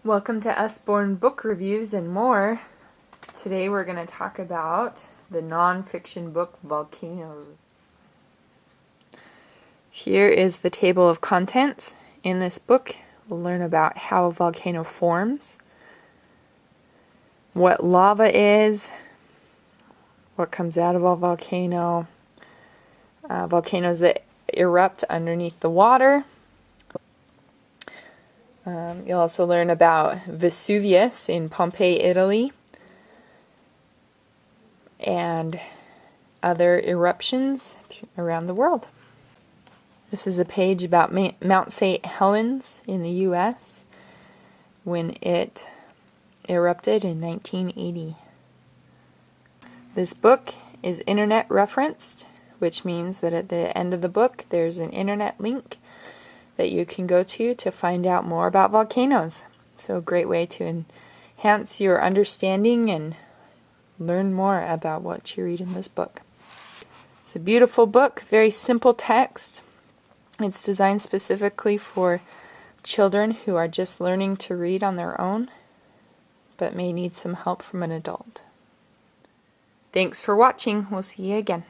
Welcome to Usborne Book Reviews and more. Today we're going to talk about the non-fiction book Volcanoes. Here is the table of contents. In this book, we'll learn about how a volcano forms, what lava is, what comes out of a volcano, volcanoes that erupt underneath the water. You'll also learn about Vesuvius in Pompeii, Italy, and other eruptions around the world. This is a page about Mount St. Helens in the U.S. when it erupted in 1980. This book is internet referenced, which means that at the end of the book there's an internet link that you can go to find out more about volcanoes. So a great way to enhance your understanding and learn more about what you read in this book. It's a beautiful book, very simple text. It's designed specifically for children who are just learning to read on their own, but may need some help from an adult. Thanks for watching. We'll see you again.